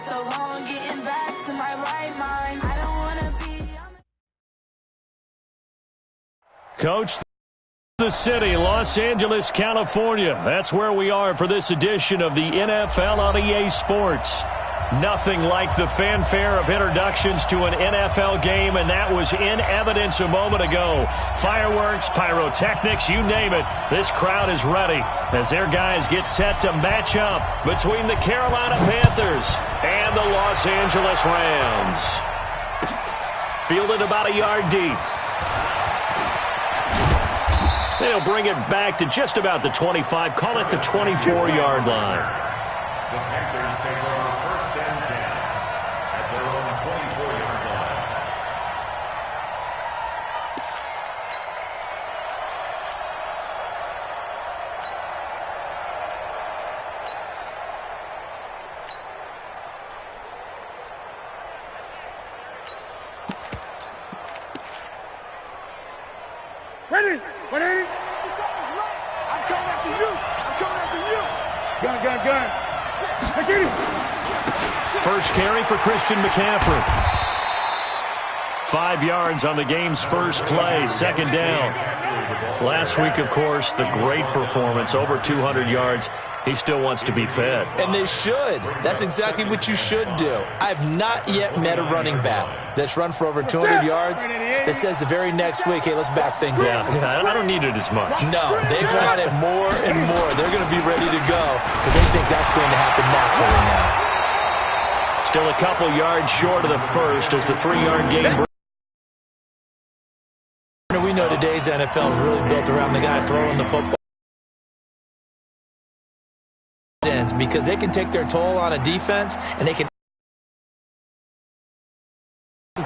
so long getting back to my right mind. I don't want to be... Coach, the city, Los Angeles, California. That's where we are for this edition of the NFL on EA Sports. Nothing like the fanfare of introductions to an NFL game, and that was in evidence a moment ago. Fireworks, pyrotechnics, you name it. This crowd is ready as their guys get set to match up between the Carolina Panthers and the Los Angeles Rams. Fielded about a yard deep. They'll bring it back to just about the 25, call it the 24-yard line. The Panthers take over first and 10 at their own 24-yard line. Ready? 180? Something's right. I'm coming after you. I'm coming after you. Gun. First carry for Christian McCaffrey. 5 yards on the game's first play, second down. Last week, of course, the great performance, over 200 yards. He still wants to be fed. And they should. That's exactly what you should do. I have not yet met a running back that's run for over 200 yards that says the very next week, hey, let's back things up. Yeah, I don't need it as much. No, they want it more and more. They're going to be ready to go because they think that's going to happen naturally now. Still a couple yards short of the first as the 3-yard gain. We know today's NFL is really built around the guy throwing the football. Because they can take their toll on a defense and they can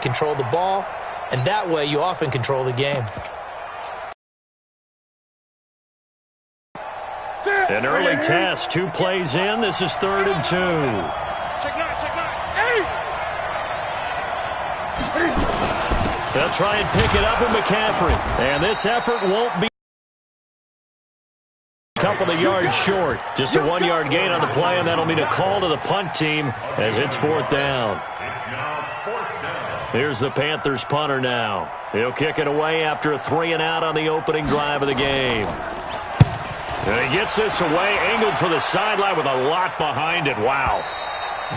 control the ball, and that way you often control the game. An early test, 2 plays in. This is 3rd and 2. Check nine. Hey! They'll try and pick it up with McCaffrey. And this effort won't be a couple of yards short. Just a 1-yard gain on the play, and that'll mean a call to the punt team as it's 4th down. It's now 4th down. Here's the Panthers punter now. He'll kick it away after a 3-and-out on the opening drive of the game. And he gets this away, angled for the sideline with a lot behind it. Wow.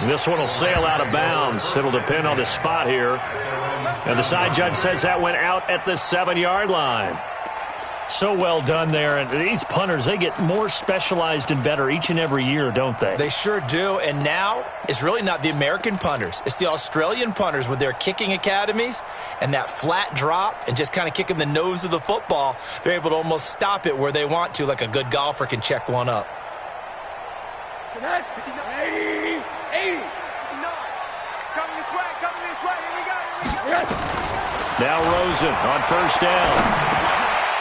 This one will sail out of bounds. It'll depend on the spot here. And the side judge says that went out at the 7-yard line. So well done there. And these punters, they get more specialized and better each and every year, don't they? They sure do. And now it's really not the American punters. It's the Australian punters with their kicking academies and that flat drop and just kind of kicking the nose of the football. They're able to almost stop it where they want to, like a good golfer can check one up. 80, 80, 59. It's coming this way. Here we go. Now Rosen on first down.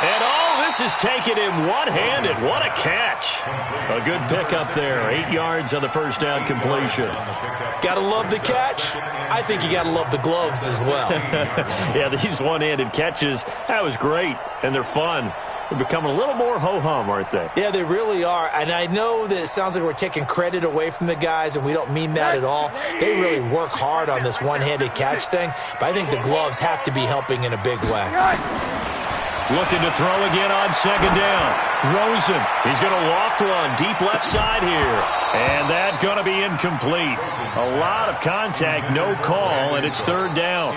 And this is taken in one-handed. What a catch. A good pickup there. 8 yards on the first down completion. Got to love the catch. I think you got to love the gloves as well. Yeah, these one-handed catches, that was great. And they're fun. They're becoming a little more ho-hum, aren't they? Yeah, they really are. And I know that it sounds like we're taking credit away from the guys, and we don't mean that at all. They really work hard on this one-handed catch thing, but I think the gloves have to be helping in a big way. Looking to throw again on second down. Rosen, he's going to loft one deep left side here. And that's going to be incomplete. A lot of contact, no call, and it's 3rd down.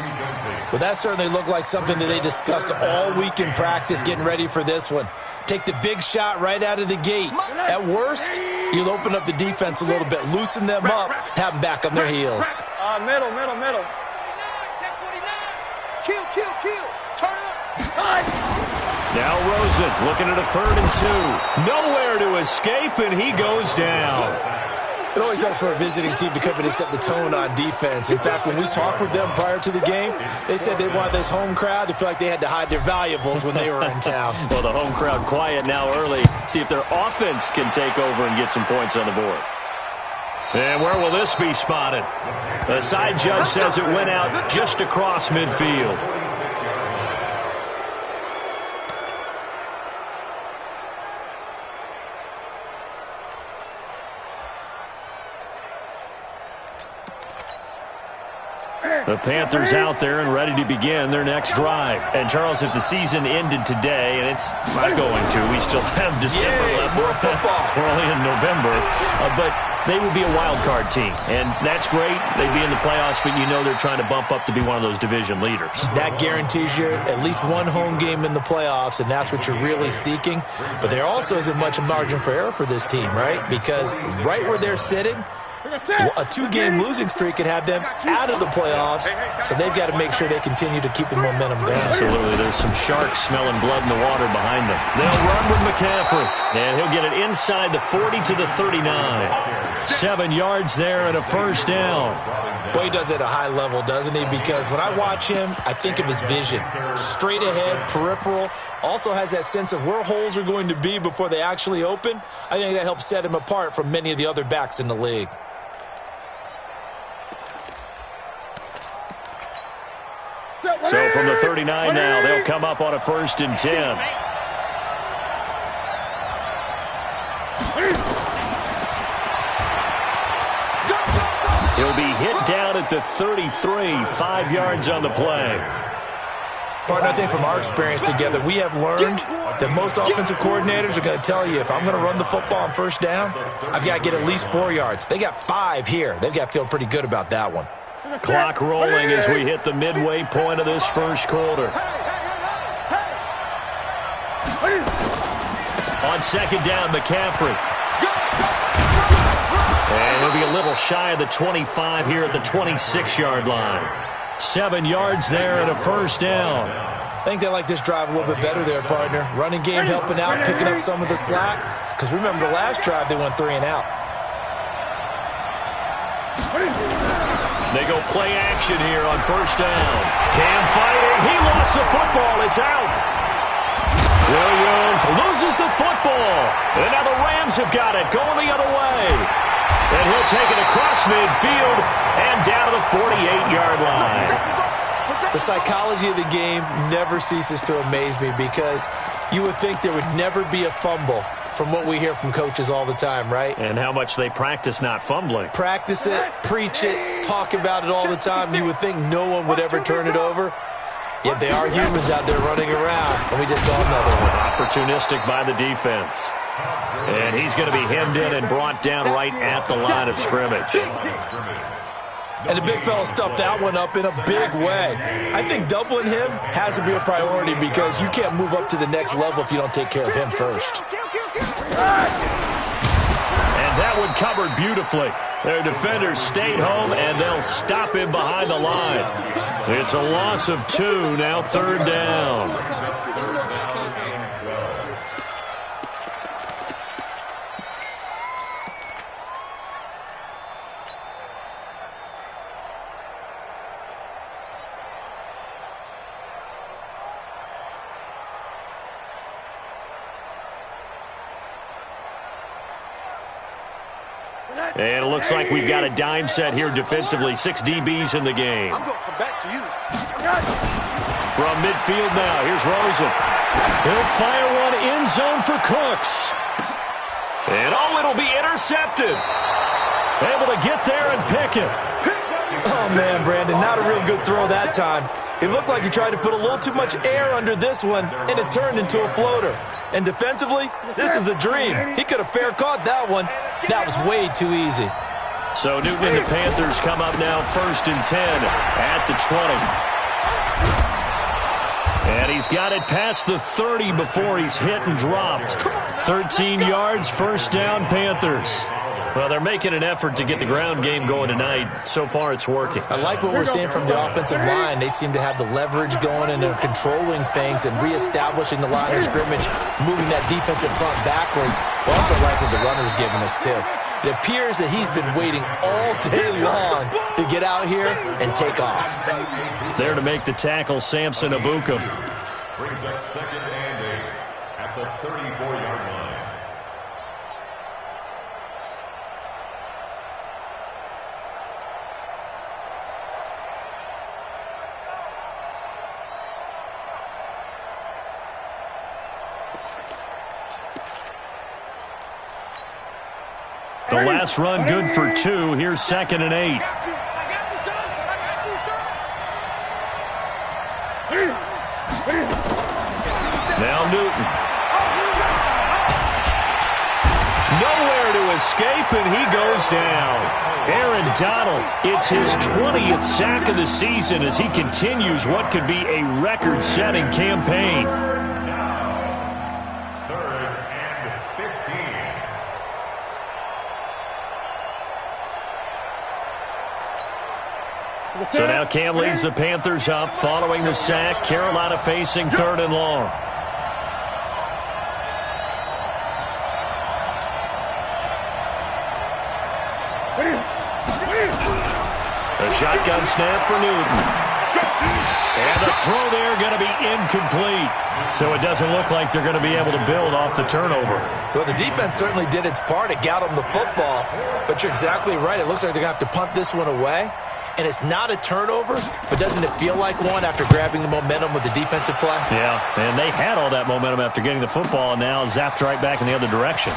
Well, that certainly looked like something that they discussed all week in practice getting ready for this one. Take the big shot right out of the gate. At worst, you'll open up the defense a little bit, loosen them up, have them back on their heels. Middle. Check 49. Kill. Turn up. Now Rosen looking at a 3rd and 2. Nowhere to escape, and he goes down. It always helps for a visiting team to come in and set the tone on defense. In fact, when we talked with them prior to the game, they said they wanted this home crowd to feel like they had to hide their valuables when they were in town. Well, the home crowd quiet now early. See if their offense can take over and get some points on the board. And where will this be spotted? The side judge says it went out just across midfield. The Panthers out there and ready to begin their next drive. And, Charles, if the season ended today, and it's not going to, we still have December left. More football. We're only in November. But they would be a wild card team. And that's great. They'd be in the playoffs, but you know they're trying to bump up to be one of those division leaders. That guarantees you at least one home game in the playoffs, and that's what you're really seeking. But there also isn't much margin for error for this team, right? Because right where they're sitting, a two-game losing streak could have them out of the playoffs, so they've got to make sure they continue to keep the momentum down. Absolutely. There's some sharks smelling blood in the water behind them. They'll run with McCaffrey, and he'll get it inside the 40 to the 39. 7 yards there and a first down. Boy, he does it at a high level, doesn't he? Because when I watch him, I think of his vision. Straight ahead, peripheral, also has that sense of where holes are going to be before they actually open. I think that helps set him apart from many of the other backs in the league. So from the 39 now, they'll come up on a 1st and 10. He'll be hit down at the 33, 5 yards on the play. Partner, I think from our experience together, we have learned that most offensive coordinators are going to tell you, if I'm going to run the football on 1st down, I've got to get at least 4 yards. They got 5 here. They've got to feel pretty good about that one. Clock rolling as we hit the midway point of this first quarter. On 2nd down, McCaffrey. And he'll be a little shy of the 25 here at the 26-yard line. 7 yards there and a 1st down. I think they like this drive a little bit better there, partner. Running game helping out, picking up some of the slack. Because remember, the last drive they went 3 and out. They go play action here on 1st down. Cam fighting. He lost the football. It's out. Williams loses the football. And now the Rams have got it. Going the other way. And he'll take it across midfield and down to the 48-yard line. The psychology of the game never ceases to amaze me because you would think there would never be a fumble from what we hear from coaches all the time, right? And how much they practice not fumbling. Practice it, preach it, talk about it all the time. You would think no one would ever turn it over. Yet they are humans out there running around, and we just saw another one. Opportunistic by the defense. And he's going to be hemmed in and brought down right at the line of scrimmage. And the big fella stuffed that one up in a big way. I think doubling him has to be a priority because you can't move up to the next level if you don't take care of him first. And that one covered beautifully. Their defenders stayed home, and they'll stop him behind the line. It's a loss of 2, now 3rd down. And it looks like we've got a dime set here defensively. 6 DBs in the game. I'm going to come back to you. From midfield now, here's Rosen. He'll fire one end zone for Cooks. And it'll be intercepted. Able to get there and pick it. Oh, man, Brandon, not a real good throw that time. It looked like he tried to put a little too much air under this one, and it turned into a floater. And defensively, this is a dream. He could have fair caught that one. That was way too easy. So Newton and the Panthers come up now 1st and 10 at the 20. And he's got it past the 30 before he's hit and dropped. 13 yards, 1st down, Panthers. Well, they're making an effort to get the ground game going tonight. So far, it's working. I like what we're seeing from the offensive line. They seem to have the leverage going, and they're controlling things and reestablishing the line of scrimmage, moving that defensive front backwards. I also like what the runner's giving us, too. It appears that he's been waiting all day long to get out here and take off. There to make the tackle, Samson Abuka. Brings up 2nd and 8 at the 34-yard line. The last run good for 2. Here's 2nd and 8. I got you, son. I got you, son. escape, and he goes down. Aaron Donald, it's his 20th sack of the season as he continues what could be a record-setting campaign. So now Cam leads the Panthers up following the sack. Carolina facing 3rd and long. A shotgun snap for Newton. And the throw there going to be incomplete. So it doesn't look like they're going to be able to build off the turnover. Well, the defense certainly did its part. It got them the football. But you're exactly right. It looks like they're going to have to punt this one away. And it's not a turnover, but doesn't it feel like one after grabbing the momentum with the defensive play? Yeah, and they had all that momentum after getting the football, and now zapped right back in the other direction.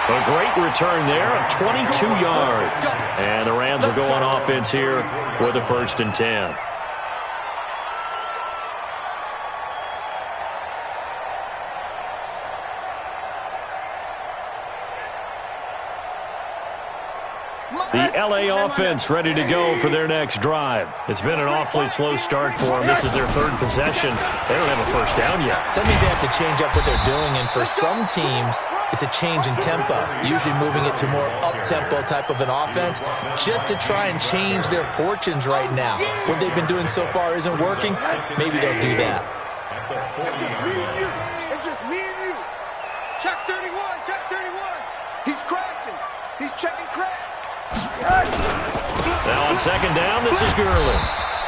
A great return there of 22 yards. And the Rams will go on offense here with a 1st and 10. The L.A. offense ready to go for their next drive. It's been an awfully slow start for them. This is their 3rd possession. They don't have a 1st down yet. So that means they have to change up what they're doing, and for some teams, it's a change in tempo, usually moving it to more up-tempo type of an offense, just to try and change their fortunes right now. What they've been doing so far isn't working. Maybe they'll do that. It's just me and you. It's just me and you. Check 31. Check 31. He's crashing. He's checking crash. Now on 2nd down, this is Gurley.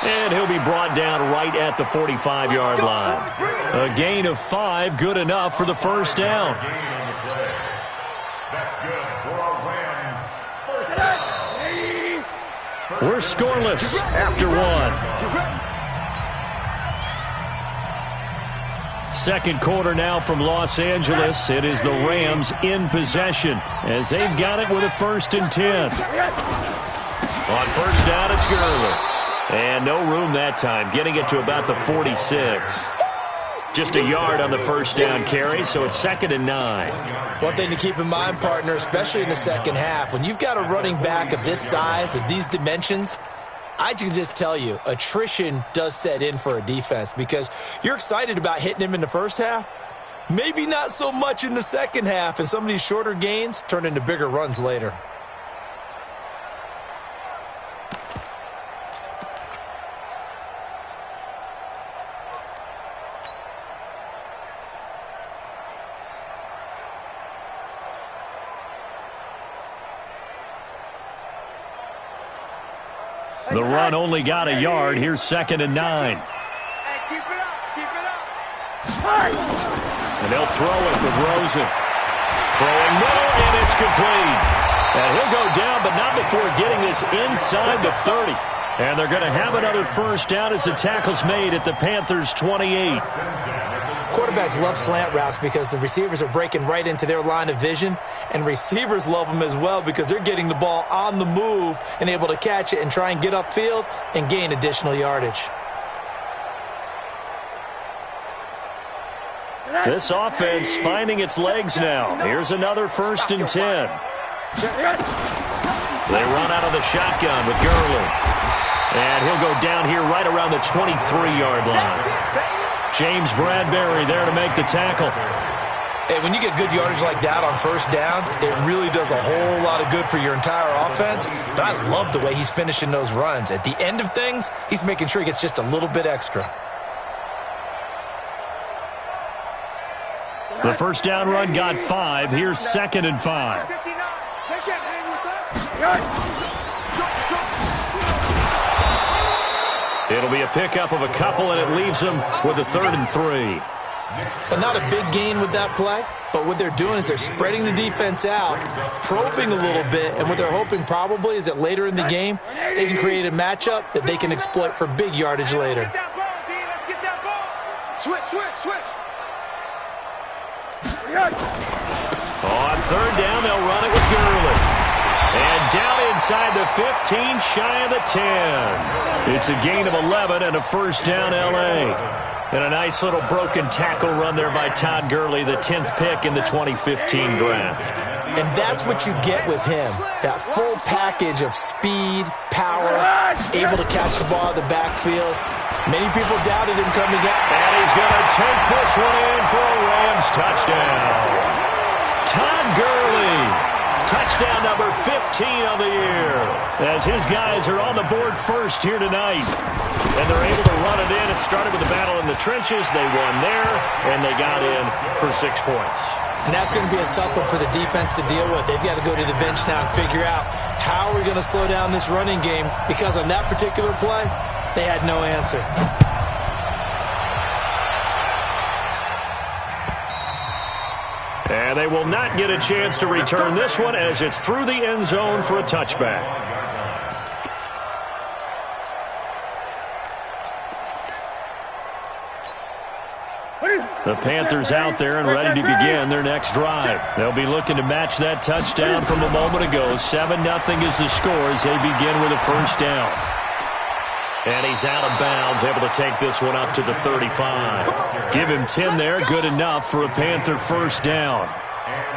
And he'll be brought down right at the 45-yard line. A gain of 5, good enough for the 1st down. That's good for our Rams. 1st down. We're scoreless after 1. Second quarter now from Los Angeles. It is the Rams in possession as they've got it with a 1st and 10. On 1st down, it's Gurley. And no room that time, getting it to about the 46. Just a yard on the 1st down carry, so it's 2nd and 9. One thing to keep in mind, partner, especially in the second half, when you've got a running back of this size, of these dimensions, I can just tell you, attrition does set in for a defense because you're excited about hitting him in the first half, maybe not so much in the second half, and some of these shorter gains turn into bigger runs later. The run only got a yard. Here's 2nd and 9. Hey, keep it up. Keep it up. And they'll throw it with Rosen. Throwing middle, and it's complete. And he'll go down, but not before getting this inside the 30. And they're going to have another 1st down as the tackle's made at the Panthers' 28. Quarterbacks love slant routes because the receivers are breaking right into their line of vision, and receivers love them as well because they're getting the ball on the move and able to catch it and try and get upfield and gain additional yardage. This offense finding its legs now. Here's another 1st and 10. They run out of the shotgun with Gurley. And he'll go down here right around the 23-yard line. James Bradbury there to make the tackle. Hey, when you get good yardage like that on 1st down, it really does a whole lot of good for your entire offense. But I love the way he's finishing those runs. At the end of things, he's making sure he gets just a little bit extra. The 1st down run got 5. Here's 2nd and 5. They can't hang with us. It'll be a pickup of a couple, and it leaves them with a 3rd and 3. But not a big gain with that play. But what they're doing is they're spreading the defense out, probing a little bit, and what they're hoping probably is that later in the game, they can create a matchup that they can exploit for big yardage later. Let's get that ball. Switch. On 3rd down, they'll run it with Gurley. And down inside the 15, shy of the 10. It's a gain of 11 and a 1st down, L.A. And a nice little broken tackle run there by Todd Gurley, the 10th pick in the 2015 draft. And that's what you get with him, that full package of speed, power, able to catch the ball in the backfield. Many people doubted him coming in. And he's going to take this one in for a Rams touchdown. Todd Gurley, touchdown number 15 on the year, as his guys are on the board first here tonight. And they're able to run it in. It started with the battle in the trenches. They won there, and they got in for 6 points. And that's going to be a tough one for the defense to deal with. They've got to go to the bench now and figure out how are we going to slow down this running game, because on that particular play, they had no answer. And they will not get a chance to return this one, as it's through the end zone for a touchback. The Panthers out there and ready to begin their next drive. They'll be looking to match that touchdown from a moment ago. 7-0 is the score as they begin with a first down. And he's out of bounds, able to take this one up to the 35. Give him 10 there, good enough for a Panther first down.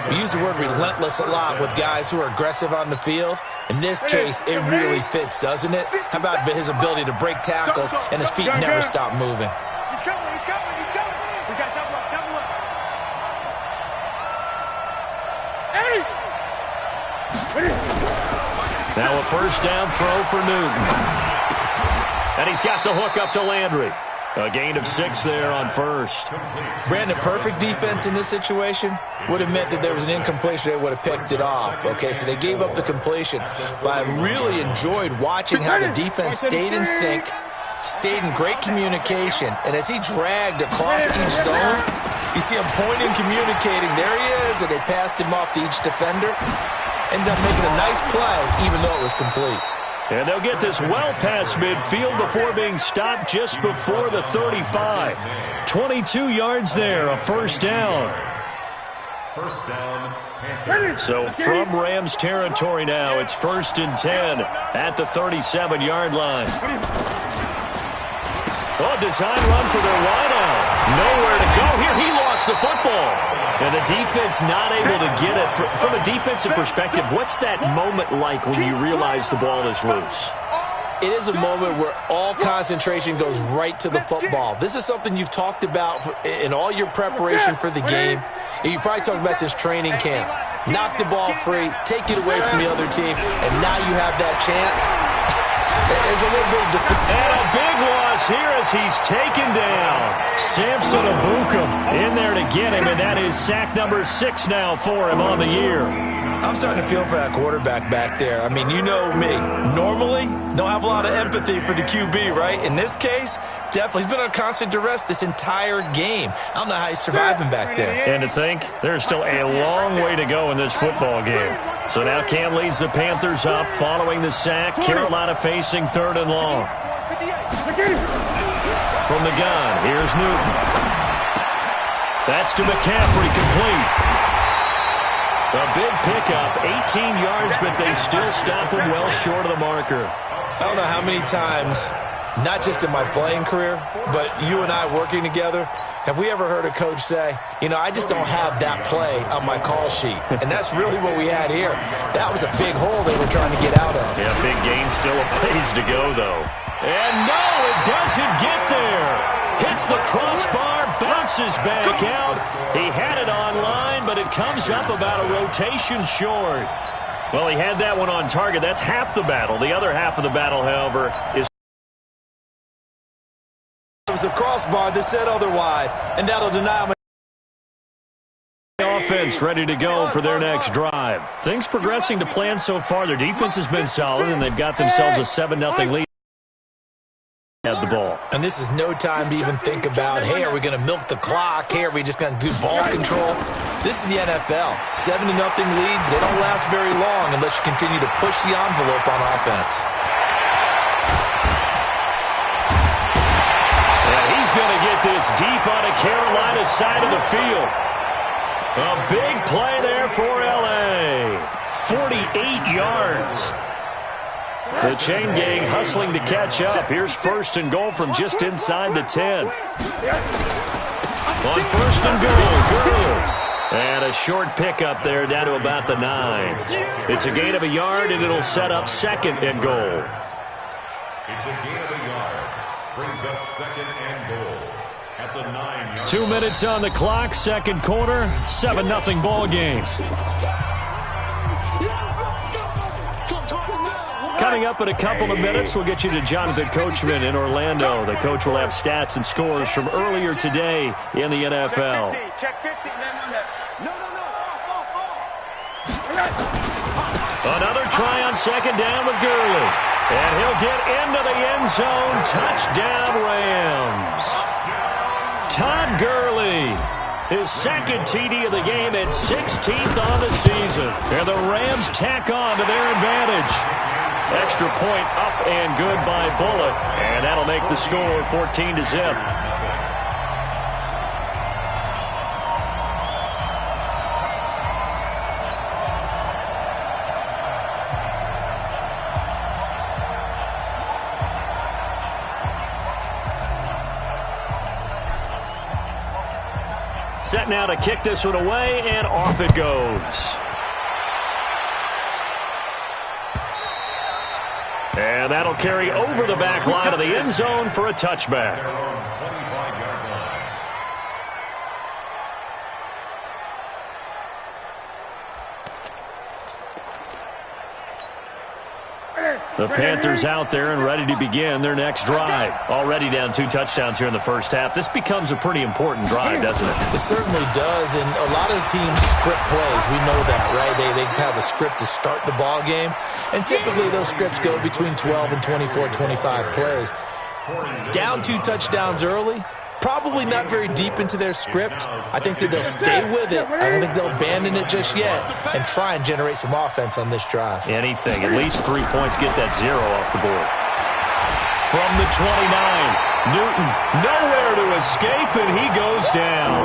We use the word relentless a lot with guys who are aggressive on the field. In this case, it really fits, doesn't it? How about his ability to break tackles and his feet never stop moving? He's coming, he's coming, he's coming. We got double up, double up. Eddie! Now a first down throw for Newton. And he's got the hook up to Landry. A gain of 6 there on first. Brandon, perfect defense in this situation would have meant that there was an incompletion. They would have picked it off. Okay, so they gave up the completion. But I really enjoyed watching how the defense stayed in sync, stayed in great communication. And as he dragged across each zone, you see him pointing, communicating. There he is, and they passed him off to each defender. Ended up making a nice play, even though it was complete. And they'll get this well past midfield before being stopped just before the 35. 22 yards there, a first down. First down. So from Rams territory now, it's 1st and 10 at the 37-yard line. Oh, design run for their wideout. Nowhere to go here. He lost the football. And the defense not able to get it. From a defensive perspective, what's that moment like when you realize the ball is loose? It is a moment where all concentration goes right to the football. This is something you've talked about in all your preparation for the game. And you probably talked about since training camp. Knock the ball free, take it away from the other team, and now you have that chance. There's a little bit of defeat. And a big loss here as he's taken down. Samson Abukum in there to get him, and that is sack number 6 now for him on the year. I'm starting to feel for that quarterback back there. I mean, you know me. Normally, don't have a lot of empathy for the QB, right? In this case, definitely. He's been on constant duress this entire game. I don't know how he's surviving back there. And to think, there's still a long way to go in this football game. So now Cam leads the Panthers up following the sack. Carolina facing 3rd and long. From the gun, here's Newton. That's to McCaffrey, complete. A big pickup, 18 yards, but they still stop him well short of the marker. I don't know how many times, not just in my playing career, but you and I working together, have we ever heard a coach say, you know, I just don't have that play on my call sheet. And that's really what we had here. That was a big hole they were trying to get out of. Yeah, big gain, still a ways to go, though. And no, it doesn't get there. Hits the crossbar, bounces back out. He had it online, but it comes up about a rotation short. Well, he had that one on target. That's half the battle. The other half of the battle, however, is... It was a crossbar that said otherwise, and that'll deny him. Offense ready to go for their next drive. Things progressing to plan so far. Their defense has been solid, and they've got themselves a 7-0 lead. Had the ball. And this is no time to even think about, hey, are we going to milk the clock? Hey, are we just going to do ball control? This is the NFL. 7-0 leads, they don't last very long unless you continue to push the envelope on offense. And he's going to get this deep on a Carolina side of the field. A big play there for L.A. 48 yards. The chain gang hustling to catch up. Here's first and goal from just inside the 10. On first and goal, Gurley. And a short pickup there down to about the 9. It's a gain of a yard, and it'll set up second and goal. It's a gain of a yard. Brings up second and goal at the 9-yard 2 minutes on the clock, second quarter, 7-0 ball game. Coming up in a couple of minutes, we'll get you to Jonathan Coachman in Orlando. The coach will have stats and scores from earlier today in the NFL. Check 50. No. Another try on second down with Gurley. And he'll get into the end zone. Touchdown, Rams. Todd Gurley, his second TD of the game and 16th on the season. And the Rams tack on to their advantage. Extra point up and good by Bullock. And that'll make the score 14-0. Set now to kick this one away, and off it goes. And that'll carry over the back line of the end zone for a touchback. The Panthers out there and ready to begin their next drive. Already down 2 touchdowns here in the first half. This becomes a pretty important drive, doesn't it? It certainly does, and a lot of the teams script plays. We know that, right? They have a script to start the ball game, and typically those scripts go between 12 and 24, 25 plays. Down 2 touchdowns early, probably not very deep into their script. I think that they'll stay with it. I don't think they'll abandon it just yet and try and generate some offense on this drive. Anything. At least 3 points. Get that 0 off the board. From the 29, Newton nowhere to escape, and he goes down.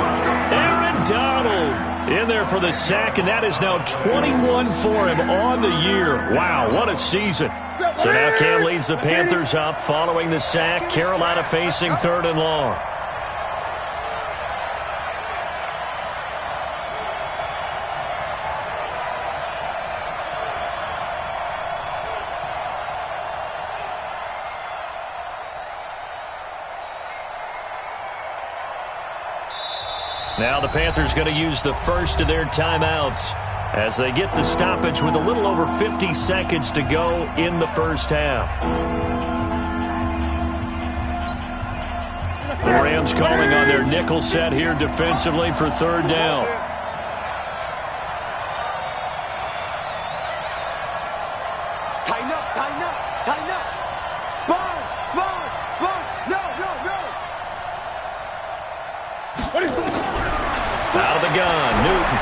Aaron Donald in there for the sack, and that is now 21 for him on the year. Wow, what a season. So now Cam leads the Panthers up following the sack. Carolina facing 3rd and long. Now the Panthers going to use the first of their timeouts as they get the stoppage with a little over 50 seconds to go in the first half. The Rams calling on their nickel set here defensively for 3rd down. Tighten up. Sponge. No. Out of the gun, Newton.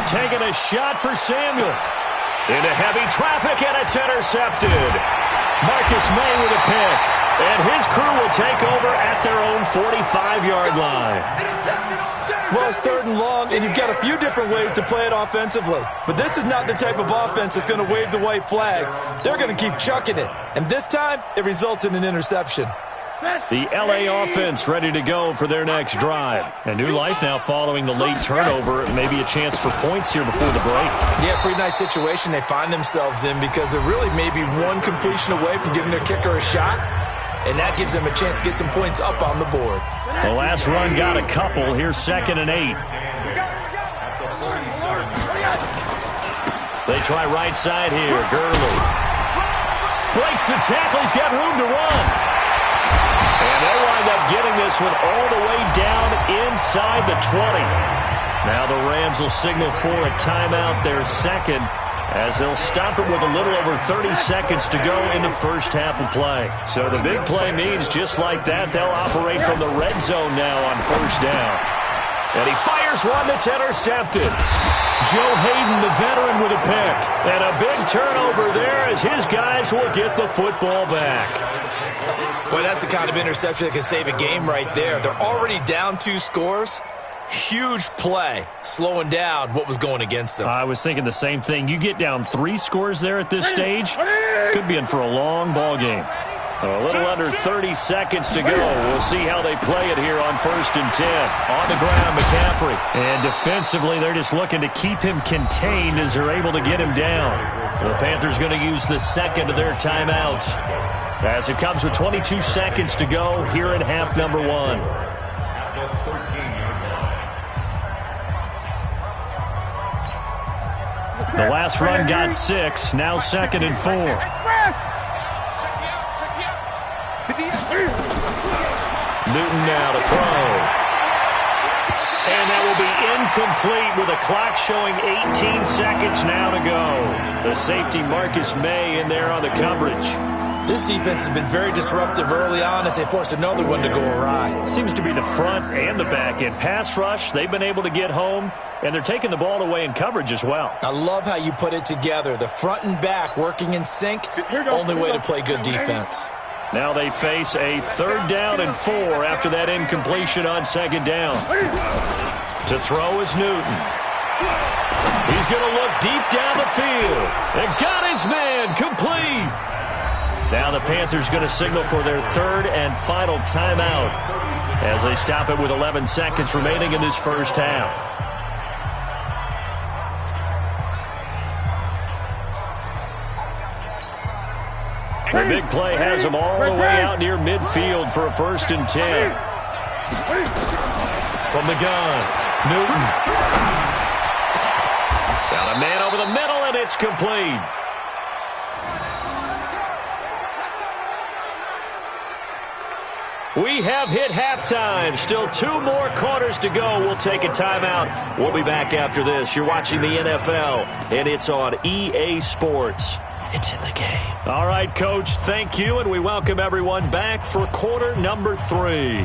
Taking a shot for Samuel. Into heavy traffic, and it's intercepted. Marcus May with a pick. And his crew will take over at their own 45-yard line. Well, it's 3rd and long, and you've got a few different ways to play it offensively. But this is not the type of offense that's going to wave the white flag. They're going to keep chucking it. And this time, it results in an interception. The L.A. offense ready to go for their next drive. A new life now following the late turnover. Maybe a chance for points here before the break. Yeah, pretty nice situation they find themselves in because they're really maybe one completion away from giving their kicker a shot. And that gives them a chance to get some points up on the board. The last run got a couple. Here's 2nd and 8. They try right side here. Gurley breaks the tackle. He's got room to run. And they'll wind up getting this one all the way down inside the 20. Now the Rams will signal for a timeout, their second, as they'll stop it with a little over 30 seconds to go in the first half of play. So the big play means just like that, they'll operate from the red zone now on 1st down. And he fires one that's intercepted. Joe Hayden, the veteran, with a pick. And a big turnover there as his guys will get the football back. Boy, that's the kind of interception that can save a game right there. They're already down 2 scores, Huge play, slowing down what was going against them. I was thinking the same thing. You get down 3 scores there at this stage, could be in for a long ball game. A little under 30 seconds to go. We'll see how they play it here on 1st and 10. On the ground, McCaffrey. And defensively, they're just looking to keep him contained as they're able to get him down. The Panthers going to use the second of their timeouts as it comes with 22 seconds to go here in half number 1. The last run got 6. Now 2nd and 4. Newton now to throw. And that will be incomplete with a clock showing 18 seconds now to go. The safety Marcus May in there on the coverage. This defense has been very disruptive early on as they force another one to go awry. Seems to be the front and the back end. Pass rush, they've been able to get home, and they're taking the ball away in coverage as well. I love how you put it together. The front and back working in sync, only way to play good defense. Now they face a 3rd down and 4 after that incompletion on 2nd down. To throw is Newton. He's going to look deep down the field. And got his man complete. Now the Panthers going to signal for their 3rd and final timeout as they stop it with 11 seconds remaining in this first half. The big play has them all the way out near midfield for a 1st and 10. From the gun, Newton. Got a man over the middle, and it's complete. We have hit halftime. Still 2 more quarters to go. We'll take a timeout. We'll be back after this. You're watching the NFL, and it's on EA Sports. It's in the game. All right, Coach, thank you, and we welcome everyone back for quarter number 3.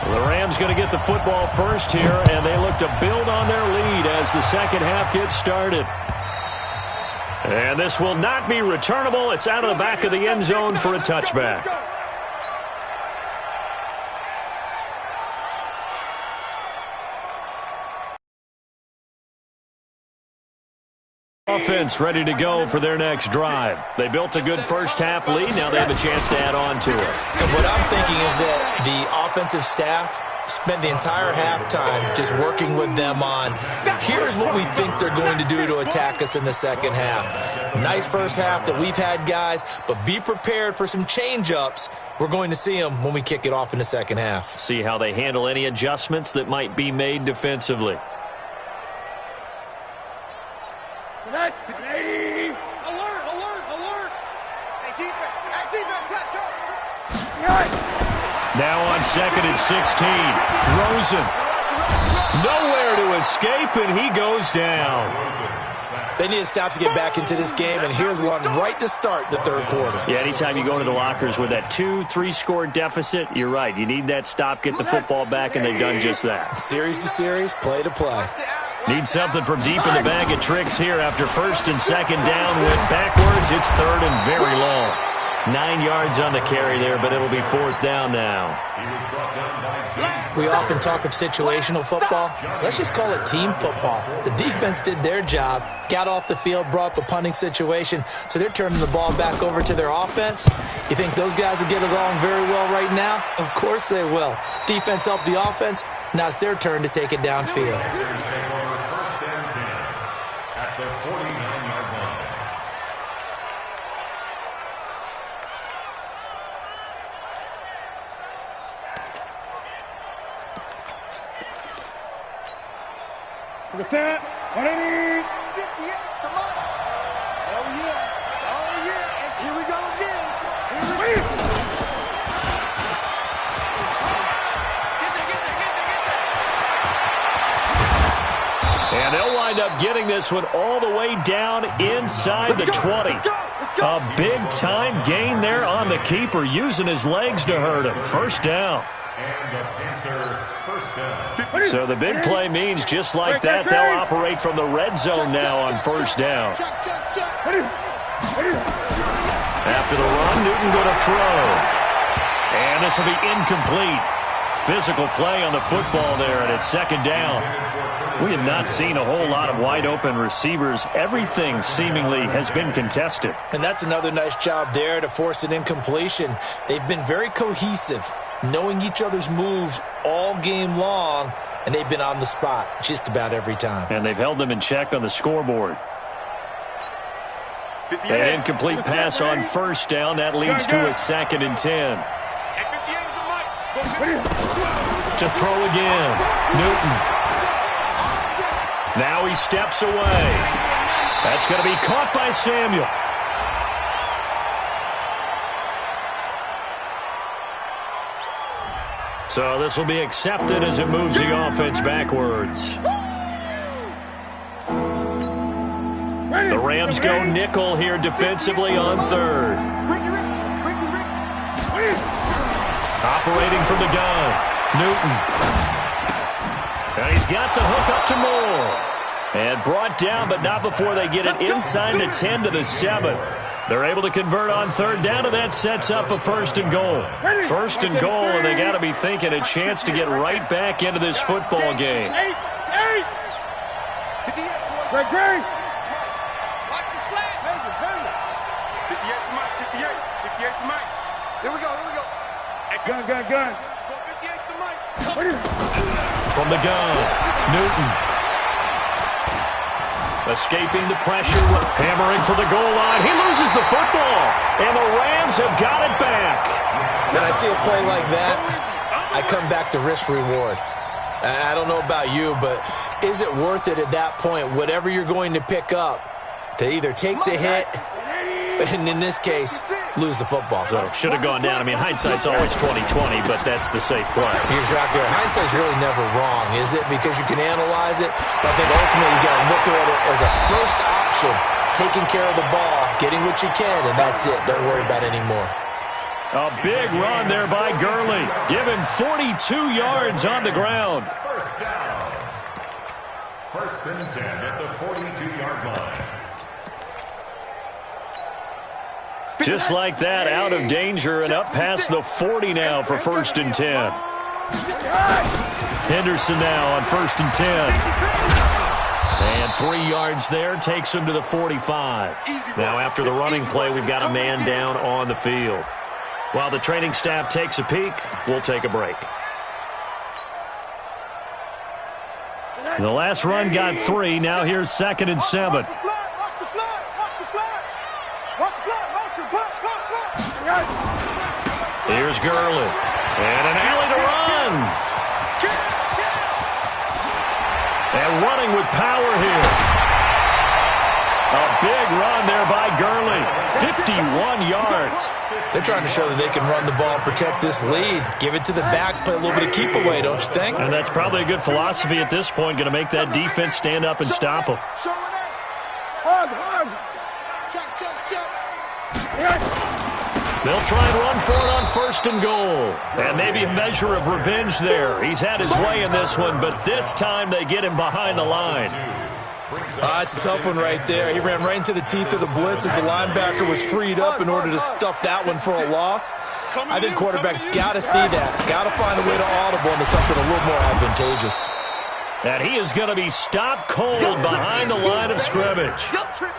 The Rams going to get the football first here, and they look to build on their lead as the second half gets started. And this will not be returnable. It's out of the back of the end zone for a touchback. Offense ready to go for their next drive. They built a good first half lead. Now they have a chance to add on to it. And what I'm thinking is that the offensive staff spent the entire halftime just working with them on, here's what we think they're going to do to attack us in the second half. Nice first half that we've had, guys, but be prepared for some change-ups. We're going to see them when we kick it off in the second half. See how they handle any adjustments that might be made defensively. Alert, alert, alert. Hey, defense, let's go. Now on 2nd and 16. Rosen. Nowhere to escape, and he goes down. They need a stop to get back into this game, and here's one right to start the 3rd quarter. Yeah, anytime you go into the lockers with that 2-3 score deficit, you're right. You need that stop, get the football back, and they've done just that. Series to series, play to play. Need something from deep in the bag of tricks here after 1st and 2nd down. Went backwards. It's 3rd and very long. 9 yards on the carry there, but it'll be 4th down now. We often talk of situational football. Let's just call it team football. The defense did their job, got off the field, brought up a punting situation, so they're turning the ball back over to their offense. You think those guys will get along very well right now? Of course they will. Defense helped the offense. Now it's their turn to take it downfield. At the 49-yard line. Set. 180. 58. Come on. Oh, yeah. Oh, yeah. And here we go again. Here we go. And they'll wind up getting this one all the way down inside the 20. A big-time gain there on the keeper, using his legs to hurt him. 1st down. And the Panther first down. So the big play means just like that, they'll operate from the red zone now on 1st down. After the run, Newton going to throw. And this will be incomplete. Physical play on the football there, and it's second down. We have not seen a whole lot of wide-open receivers. Everything seemingly has been contested. And that's another nice job there to force an incompletion. They've been very cohesive, knowing each other's moves all game long, and they've been on the spot just about every time. And they've held them in check on the scoreboard. An incomplete pass on first down. That leads to a 2nd and 10. To throw again. Newton. Now he steps away. That's going to be caught by Samuel. So this will be accepted as it moves the offense backwards. The Rams go nickel here defensively on third. Operating from the gun, Newton. And he's got the hook up to Moore. And brought down, but not before they get it inside the 10 to the 7. They're able to convert on third down, and that sets up a 1st and goal. 1st and goal, and they got to be thinking a chance to get right back into this football game. Great. Here we go. Gun. From the gun, Newton. Escaping the pressure, hammering for the goal line. He loses the football, and the Rams have got it back. When I see a play like that, I come back to risk reward. I don't know about you, but is it worth it at that point, whatever you're going to pick up, to either take the hit, and in this case, lose the football? So should have gone down. I mean, hindsight's always 20/20, but that's the safe play. You're exactly right. Hindsight's really never wrong, is it? Because you can analyze it, but I think ultimately you got to look at it as a first option, taking care of the ball, getting what you can, and that's it. Don't worry about it anymore. A big run there by Gurley, given 42 yards on the ground. First down. 1st and 10 at the 42-yard line. Just like that, out of danger and up past the 40 now for 1st and 10. Henderson now on 1st and 10. And 3 yards there takes him to the 45. Now after the running play, we've got a man down on the field. While the training staff takes a peek, we'll take a break. The last run got 3. Now here's 2nd and 7. Here's Gurley. And an alley to run. And running with power here. A big run there by Gurley. 51 yards. They're trying to show that they can run the ball and protect this lead. Give it to the backs, play a little bit of keep away, don't you think? And that's probably a good philosophy at this point, going to make that defense stand up and stop them. They'll try and run for it on 1st and goal. And maybe a measure of revenge there. He's had his way in this one, but this time they get him behind the line. It's a tough one right there. He ran right into the teeth of the blitz as the linebacker was freed up in order to stuff that one for a loss. I think quarterbacks got to see that. Got to find a way to audible into something a little more advantageous. And he is going to be stopped cold behind the line of scrimmage.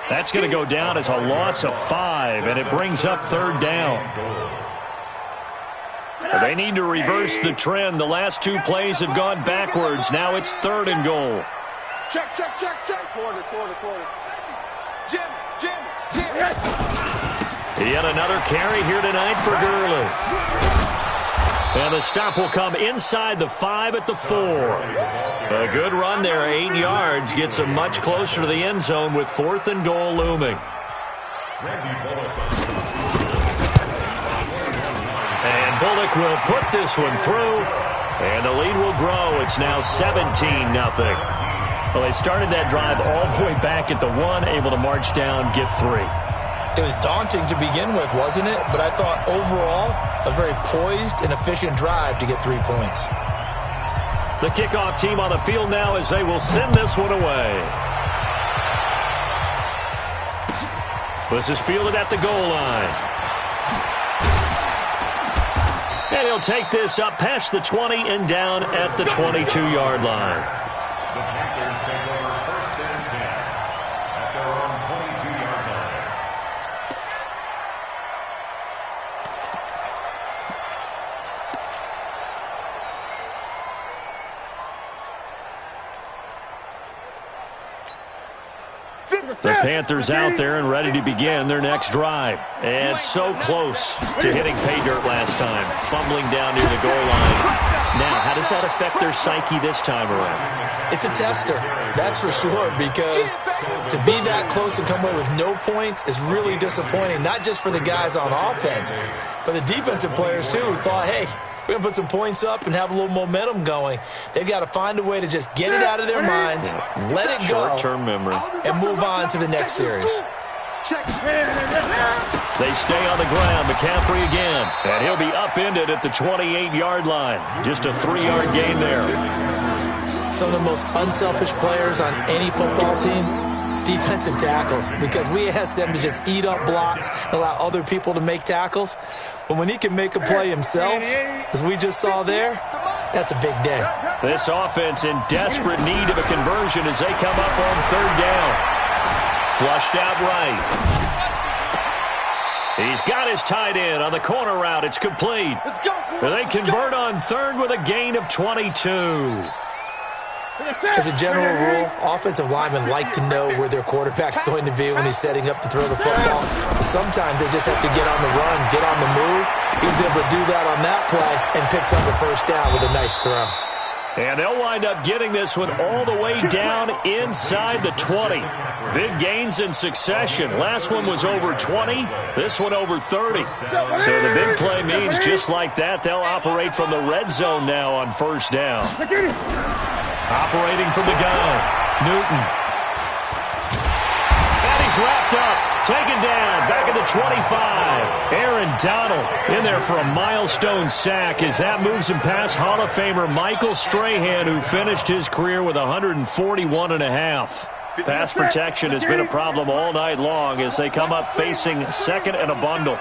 That's going to go down as a loss of 5, and it brings up 3rd down. They need to reverse the trend. The last 2 plays have gone backwards. Now it's 3rd and goal. Check. Quarter. Jim. Yet another carry here tonight for Gurley. And the stop will come inside the 5 at the 4. A good run there, 8 yards, gets him much closer to the end zone with 4th and goal looming. And Bullock will put this one through, and the lead will grow. It's now 17-0. Well, they started that drive all the way back at the 1, able to march down, get 3. It was daunting to begin with, wasn't it? But I thought overall, a very poised and efficient drive to get 3 points. The kickoff team on the field now as they will send this one away. This is fielded at the goal line. And he'll take this up past the 20 and down at the 22-yard line. The Panthers take over 1st and 10 at their own 22-yard line. The Panthers out there and ready to begin their next drive. And so close to hitting pay dirt last time, fumbling down near the goal line. Now, how does that affect their psyche this time around? It's a tester, that's for sure, because to be that close and come away with no points is really disappointing, not just for the guys on offense, but the defensive players, too, who thought, hey, we're going to put some points up and have a little momentum going. They've got to find a way to just get it out of their minds, let it go, short-term memory, and move on to the next series. They stay on the ground. McCaffrey again. And he'll be upended at the 28-yard line. Just a 3-yard gain there. Some of the most unselfish players on any football team, defensive tackles, because we ask them to just eat up blocks and allow other people to make tackles. But when he can make a play himself, as we just saw there, that's a big day. This offense in desperate need of a conversion as they come up on 3rd down. Flushed out right. He's got his tight end on the corner route. It's complete. They convert on 3rd with a gain of 22. As a general rule, offensive linemen like to know where their quarterback's going to be when he's setting up to throw the football. But sometimes they just have to get on the run, get on the move. He was able to do that on that play and picks up a 1st down with a nice throw. And they'll wind up getting this one all the way down inside the 20. Big gains in succession. Last one was over 20. This one over 30. So the big play means just like that, they'll operate from the red zone now on 1st down. Operating from the gun, Newton. And he's wrapped up. Taken down, back at the 25. Aaron Donald in there for a milestone sack as that moves him past Hall of Famer Michael Strahan, who finished his career with 141.5. Pass protection has been a problem all night long as they come up facing 2nd and a bundle.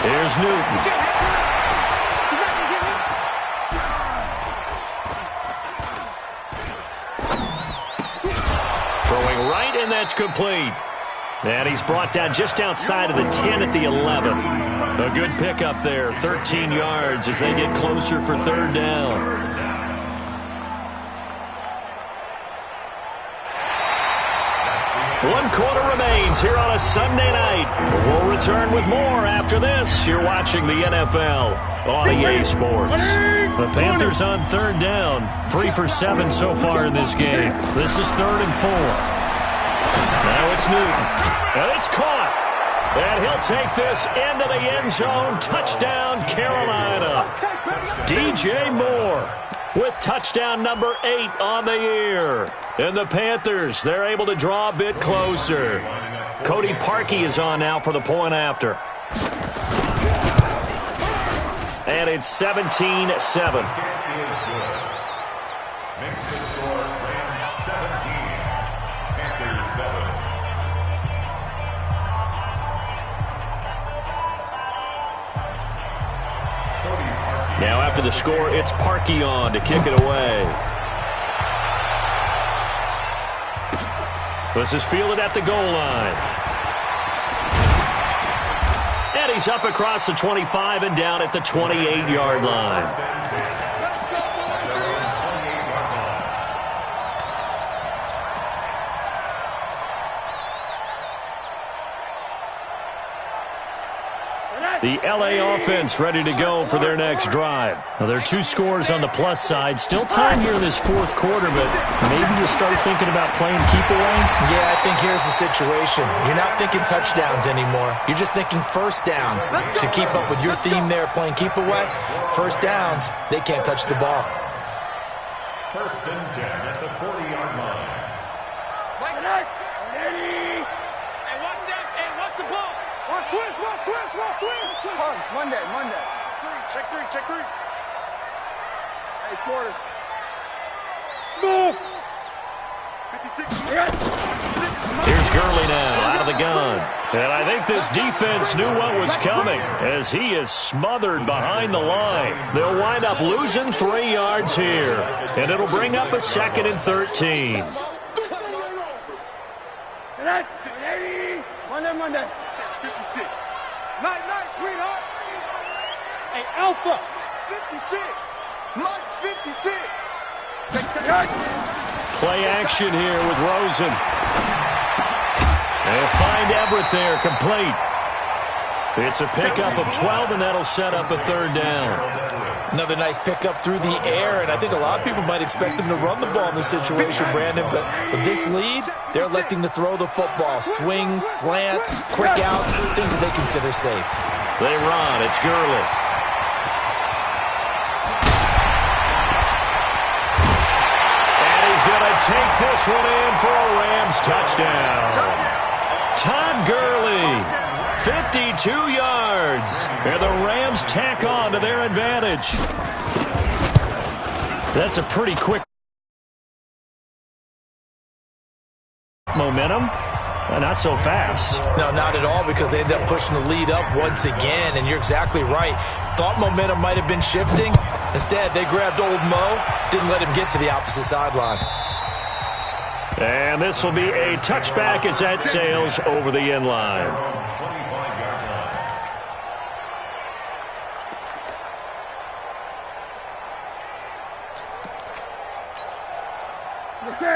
Here's Newton. Throwing right, and that's complete. And he's brought down just outside of the 10 at the 11. A good pickup there, 13 yards as they get closer for 3rd down. One quarter remains here on a Sunday night. We'll return with more after this. You're watching the NFL on EA Sports. The Panthers on 3rd down. 3 for 7 so far in this game. This is 3rd and 4. Now it's Newton. And it's caught. And he'll take this into the end zone. Touchdown, Carolina. DJ Moore with touchdown number 8 on the year. And the Panthers, they're able to draw a bit closer. Cody Parkey is on now for the point after. And it's 17-7. Makes the score Rams 17, Panthers 7. Now after the score, it's Parkey on to kick it away. This is fielded at the goal line. And he's up across the 25 and down at the 28-yard line. The L.A. offense ready to go for their next drive. Now, there are 2 scores on the plus side. Still time here in this 4th quarter, but maybe you start thinking about playing keep away? Yeah, I think here's the situation. You're not thinking touchdowns anymore. You're just thinking 1st downs. To keep up with your theme there, playing keep away, 1st downs, they can't touch the ball. 1st and 10 at the 40-yard line. Monday. Check three. Hey, quarters. Smooth. Here's Gurley now out of the gun. And I think this defense knew what was coming as he is smothered behind the line. They'll wind up losing 3 yards here. And it'll bring up a 2nd and 13. Monday. 56. Night, sweetheart. Hey, Alpha. 56. Mud's 56. Play action here with Rosen. They'll find Everett there, complete. It's a pickup of 12, and that'll set up a 3rd down. Another nice pickup through the air, and I think a lot of people might expect them to run the ball in this situation, Brandon, but with this lead, they're electing to throw the football. Swings, slants, quick outs, things that they consider safe. They run. It's Gurley. And he's going to take this one in for a Rams touchdown. Todd Gurley, 52 yards. And the Rams tack on to their advantage. That's a pretty quick momentum. Not so fast. No, not at all, because they ended up pushing the lead up once again, and you're exactly right. Thought momentum might have been shifting. Instead, they grabbed old Mo, didn't let him get to the opposite sideline. And this will be a touchback as that sails over the end line.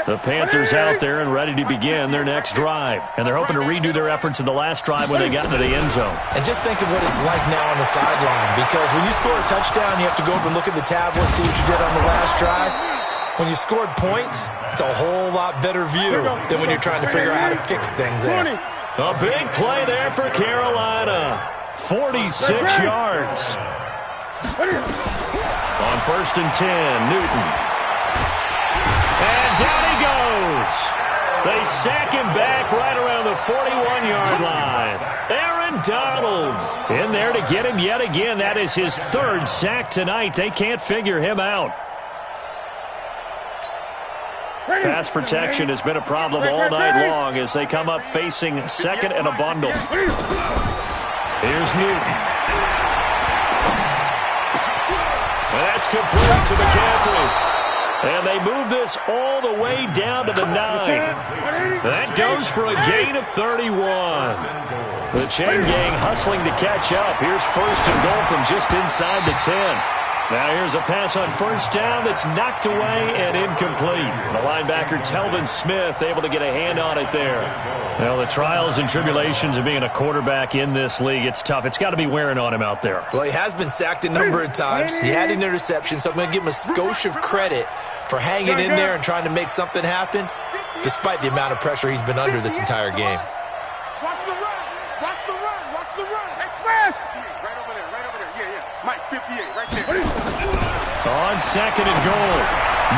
The Panthers out there and ready to begin their next drive. And they're hoping to redo their efforts in the last drive when they got into the end zone. And just think of what it's like now on the sideline, because when you score a touchdown, you have to go over and look at the tablet and see what you did on the last drive. When you scored points, it's a whole lot better view than when you're trying to figure out how to fix things there. A big play there for Carolina. 46 yards. On 1st and 10, Newton. And down he goes. They sack him back right around the 41-yard line. Aaron Donald in there to get him yet again. That is his 3rd sack tonight. They can't figure him out. Pass protection has been a problem all night long as they come up facing 2nd and a bundle. Here's Newton. That's complete to McCaffrey. And they move this all the way down to the 9. That goes for a gain of 31. The chain gang hustling to catch up. Here's 1st and goal from just inside the 10. Now here's a pass on 1st down that's knocked away and incomplete. The linebacker, Telvin Smith, able to get a hand on it there. Well, the trials and tribulations of being a quarterback in this league, it's tough. It's got to be wearing on him out there. Well, he has been sacked a number of times. He had an interception, so I'm going to give him a skosh of credit for hanging in there and trying to make something happen, despite the amount of pressure he's been under this entire game. Watch the run. Watch the run. Watch the run. Express. Right over there. Right over there. Yeah, yeah. Mike, 58, right there. On 2nd and goal,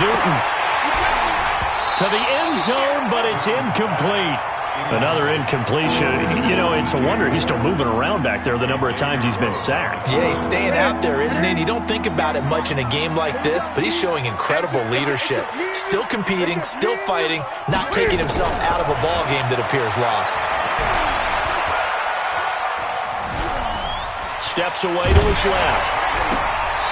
Newton to the end zone, but it's incomplete. Another incompletion. You know, it's a wonder he's still moving around back there the number of times he's been sacked. Yeah, he's staying out there, isn't he? And you don't think about it much in a game like this, but he's showing incredible leadership. Still competing, still fighting, not taking himself out of a ball game that appears lost. Steps away to his left.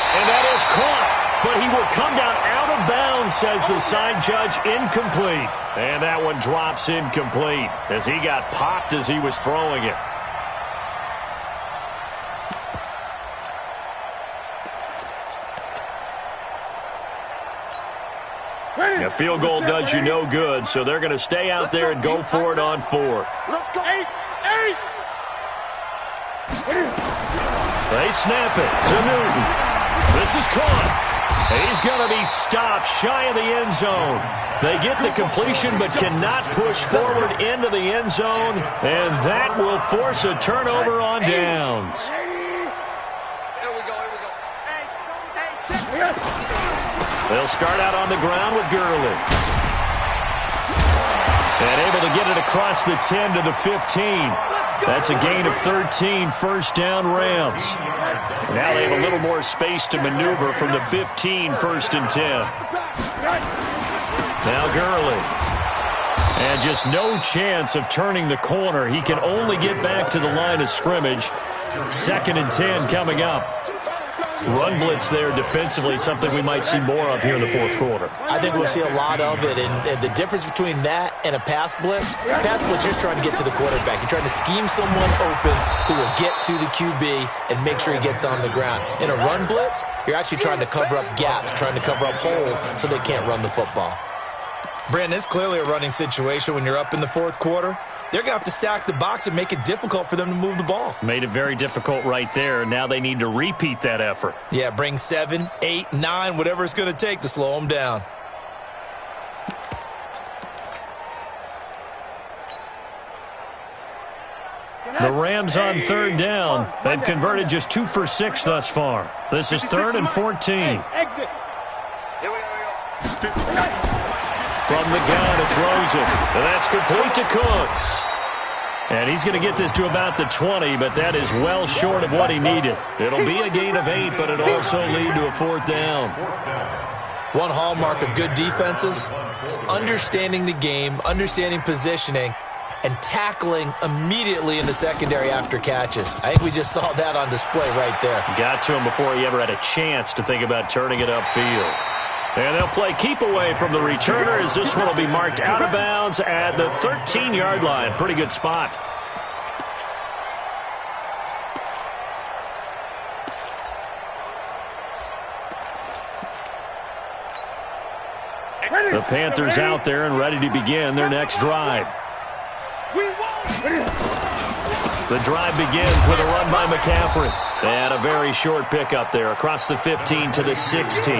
And that is caught, but he will come down out of bounds, says the side judge, incomplete. And that one drops incomplete as he got popped as he was throwing it. A field goal does you no good, so they're going to stay out there and go for it on 4th. Let's go. 8. They snap it to Newton. This is caught. He's going to be stopped shy of the end zone. They get the completion but cannot push forward into the end zone, and that will force a turnover on downs. Here we go. They'll start out on the ground with Gurley. And able to get it across the 10 to the 15. That's a gain of 13, 1st down Rams. Now they have a little more space to maneuver from the 15, 1st and 10. Now Gurley. And just no chance of turning the corner. He can only get back to the line of scrimmage. 2nd and 10 coming up. Run blitz there defensively, something we might see more of here in the 4th quarter. I think we'll see a lot of it, and the difference between that and a pass blitz, you're just trying to get to the quarterback. You're trying to scheme someone open who will get to the QB and make sure he gets on the ground. In a run blitz, you're actually trying to cover up gaps, trying to cover up holes so they can't run the football. Brandon, it's clearly a running situation when you're up in the 4th quarter. They're going to have to stack the box and make it difficult for them to move the ball. Made it very difficult right there. Now they need to repeat that effort. Yeah, bring 7, 8, 9, whatever it's going to take to slow them down. The Rams on 3rd down. They've converted just 2 for 6 thus far. This is 3rd and 14. Exit. From the gun, it's Rosen. And that's complete to Cooks. And he's going to get this to about the 20, but that is well short of what he needed. It'll be a gain of 8, but it'll also lead to a 4th down. One hallmark of good defenses is understanding the game, understanding positioning, and tackling immediately in the secondary after catches. I think we just saw that on display right there. Got to him before he ever had a chance to think about turning it upfield. And they'll play keep away from the returner as this one will be marked out of bounds at the 13-yard line. Pretty good spot. The Panthers out there and ready to begin their next drive. The drive begins with a run by McCaffrey. And a very short pickup there across the 15 to the 16.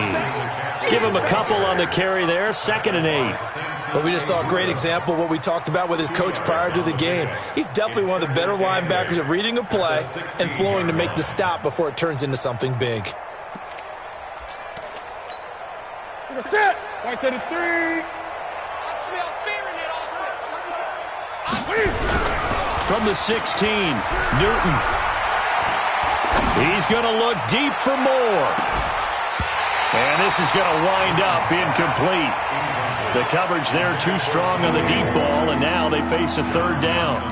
Give him a couple on the carry there, 2nd and 8. But we just saw a great example of what we talked about with his coach prior to the game. He's definitely one of the better linebackers at reading a play and flowing to make the stop before it turns into something big. Set. Right to the 3. I smell fear in that offense. From the 16, Newton. He's going to look deep for more. And this is going to wind up incomplete. The coverage there too strong on the deep ball, and now they face a 3rd down.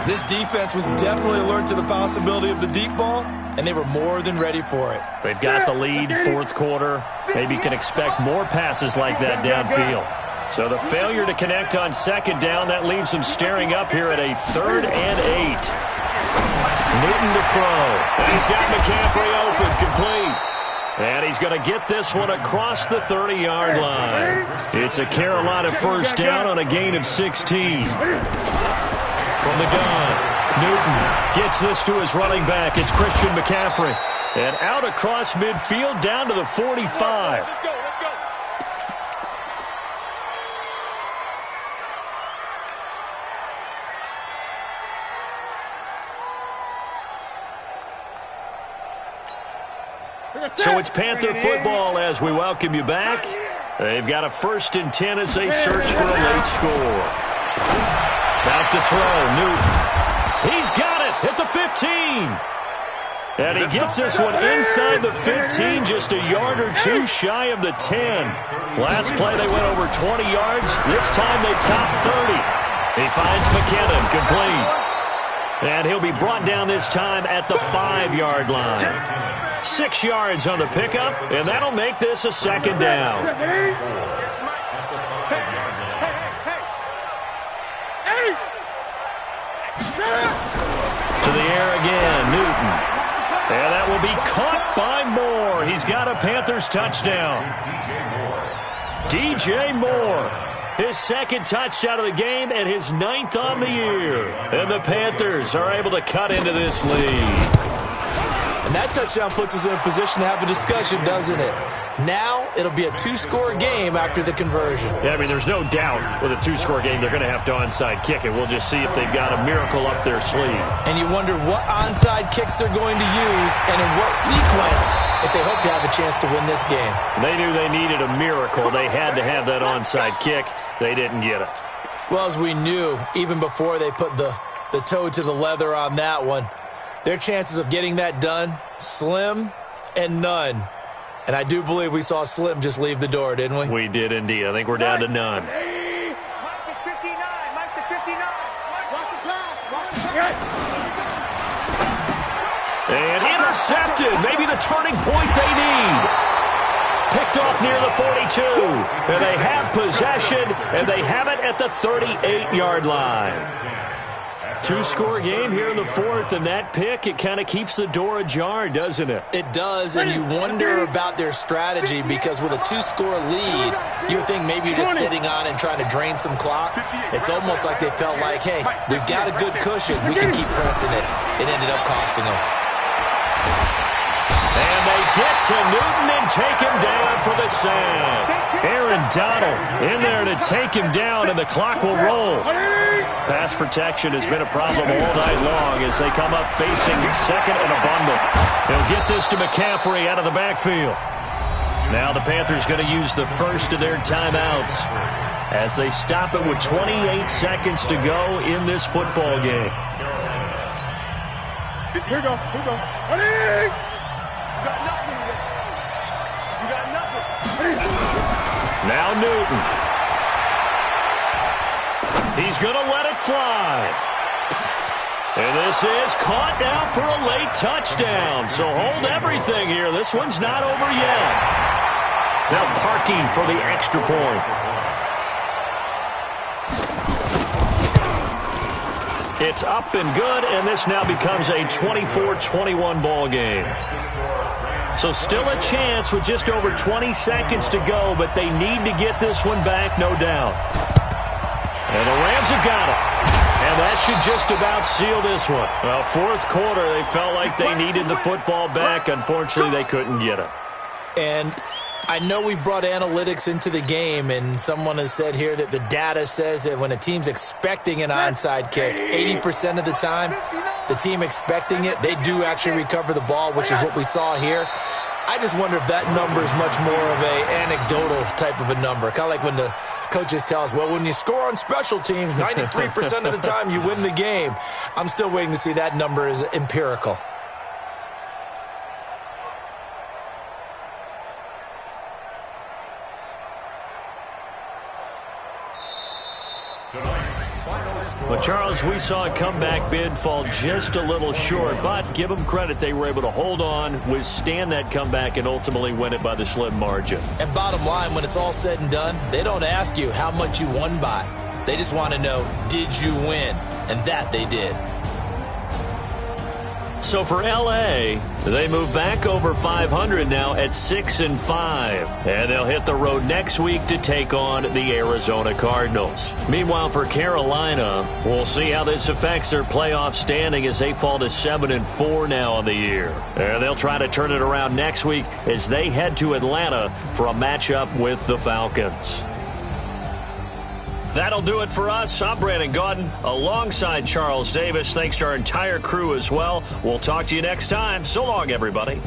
This defense was definitely alert to the possibility of the deep ball, and they were more than ready for it. They've got the lead, 4th quarter. Maybe can expect more passes like that downfield. So the failure to connect on 2nd down, that leaves them staring up here at a 3rd and 8. Newton to throw. And he's got McCaffrey open, complete. And he's going to get this one across the 30-yard line. It's a Carolina 1st down on a gain of 16. From the gun, Newton gets this to his running back. It's Christian McCaffrey. And out across midfield down to the 45. Let's go. So it's Panther football as we welcome you back. They've got a 1st and 10 as they search for a late score. Back to throw, Newton. He's got it at the 15. And he gets this one inside the 15, just a yard or two shy of the 10. Last play they went over 20 yards. This time they top 30. He finds McKinnon, complete. And he'll be brought down this time at the 5-yard line. 6 yards on the pickup, and that'll make this a 2nd down. To the air again, Newton. And that will be caught by Moore. He's got a Panthers touchdown. DJ Moore, his 2nd touchdown of the game and his 9th on the year. And the Panthers are able to cut into this lead. And that touchdown puts us in a position to have a discussion, doesn't it? Now it'll be a 2-score game after the conversion. Yeah, I mean, there's no doubt with a 2-score game they're going to have to onside kick it. We'll just see if they've got a miracle up their sleeve. And you wonder what onside kicks they're going to use and in what sequence if they hope to have a chance to win this game. They knew they needed a miracle. They had to have that onside kick. They didn't get it. Well, as we knew, even before they put the toe to the leather on that one, their chances of getting that done, slim and none. And I do believe we saw Slim just leave the door, didn't we? We did indeed. I think we're down to none. Minus 15 Watch the pass. Watch the pass. And intercepted. Maybe the turning point they need. Picked off near the 42. And they have possession, and they have it at the 38-yard line. Two-score game here in the fourth, and that pick, it kind of keeps the door ajar, doesn't it? It does, and you wonder about their strategy because with a two-score lead, you would think maybe you're just sitting on it and trying to drain some clock. It's almost like they felt like, hey, we've got a good cushion. We can keep pressing it. It ended up costing them. And they get to Newton and take him down for the sack. Aaron Donald in there to take him down, and the clock will roll. Pass protection has been a problem all night long as they come up facing second and a bundle. They'll get this to McCaffrey out of the backfield. Now the Panthers going to use the first of their timeouts as they stop it with 28 seconds to go in this football game. Here we go. Here we go. Ready? You got nothing today. You got nothing. Now Newton. He's going to let it fly. And this is caught now for a late touchdown. So hold everything here. This one's not over yet. Now Parkey for the extra point. It's up and good, and this now becomes a 24-21 ball game. So still a chance with just over 20 seconds to go, but they need to get this one back, no doubt. And the Rams have got it. And that should just about seal this one. Well, fourth quarter, they felt like they needed the football back. Unfortunately, they couldn't get it. And I know we brought analytics into the game, and someone has said here that the data says that when a team's expecting an onside kick, 80% of the time, the team expecting it, they do actually recover the ball, which is what we saw here. I just wonder if that number is much more of a anecdotal type of a number. Kind of like when the coaches tell us, well, when you score on special teams, 93% of the time you win the game. I'm still waiting to see that number is empirical. Well, Charles, we saw a comeback bid fall just a little short, but give them credit. They were able to hold on, withstand that comeback, and ultimately win it by the slim margin. And bottom line, when it's all said and done, they don't ask you how much you won by. They just want to know, did you win? And that they did. So for L.A., they move back over 500 now at 6-5. And they'll hit the road next week to take on the Arizona Cardinals. Meanwhile, for Carolina, we'll see how this affects their playoff standing as they fall to 7-4 now on the year. And they'll try to turn it around next week as they head to Atlanta for a matchup with the Falcons. That'll do it for us. I'm Brandon Gaudin alongside Charles Davis. Thanks to our entire crew as well. We'll talk to you next time. So long, everybody.